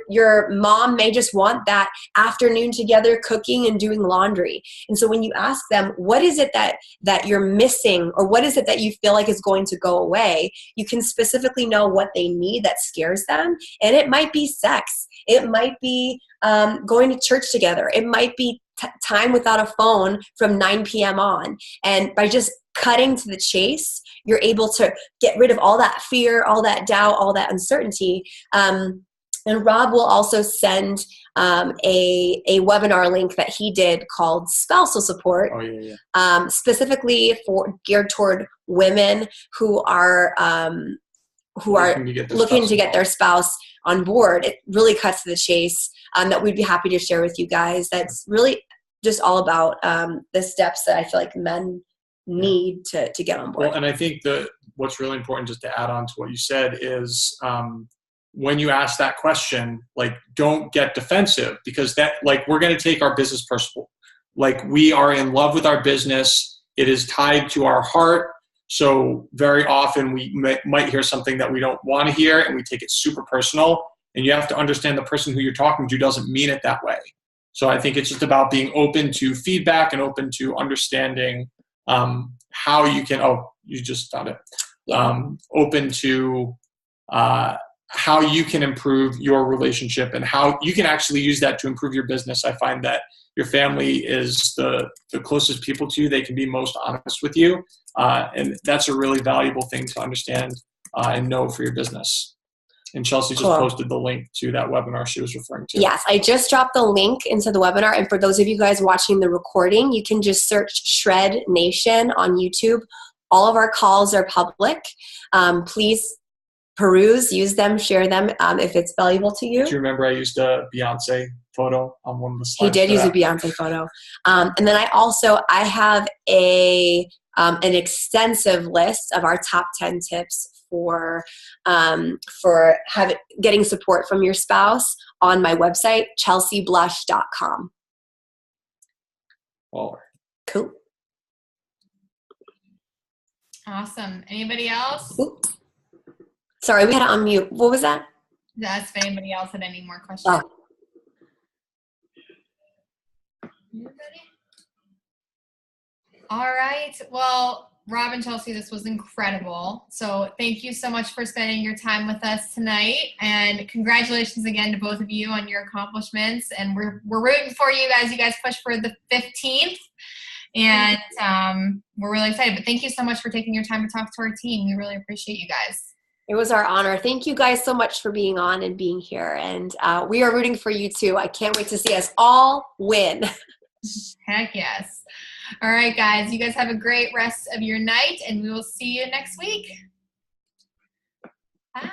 Your mom may just want that afternoon together cooking and doing laundry. And so when you ask them, what is it that you're missing, or what is it that you feel like is going to go away, you can specifically know what they need that scares them. And it might be sex. It might be going to church together. It might be time without a phone from 9 p.m. on. And by just cutting to the chase, you're able to get rid of all that fear, all that doubt, all that uncertainty. And Robb will also send a webinar link that he did called Spousal Support, specifically geared toward women who are looking to get their spouse on board. It really cuts to the chase, that we'd be happy to share with you guys. That's really just all about the steps that I feel like men need to get on board. Well, and I think what's really important, just to add on to what you said, is when you ask that question, like, don't get defensive, because that, like, we're going to take our business personal. Like, we are in love with our business. It is tied to our heart. So very often we might hear something that we don't want to hear, and we take it super personal. And you have to understand the person who you're talking to doesn't mean it that way. So I think it's just about being open to feedback and open to understanding how you can, oh, you just found it. Open to how you can improve your relationship and how you can actually use that to improve your business. I find that your family is the closest people to you. They can be most honest with you. And that's a really valuable thing to understand and know for your business. And Chelsea just posted the link to that webinar she was referring to. Yes, I just dropped the link into the webinar. And for those of you guys watching the recording, you can just search Shred Nation on YouTube. All of our calls are public. Please peruse, use them, share them if it's valuable to you. Do you remember I used a Beyonce photo on one of the slides? He did use a Beyonce photo. And then I have an extensive list of our top 10 tips for getting support from your spouse on my website, chelseablush.com. Well, cool. Awesome. Anybody else? Ooh. Sorry, we had to unmute. What was that? Just if anybody else had any more questions. Oh. Anybody? All right. Well, Rob and Chelsea, this was incredible. So thank you so much for spending your time with us tonight. And congratulations again to both of you on your accomplishments. And we're rooting for you as you guys push for the 15th. And we're really excited. But thank you so much for taking your time to talk to our team. We really appreciate you guys. It was our honor. Thank you guys so much for being on and being here. And we are rooting for you too. I can't wait to see us all win. Heck yes. All right, guys. You guys have a great rest of your night, and we will see you next week. Bye.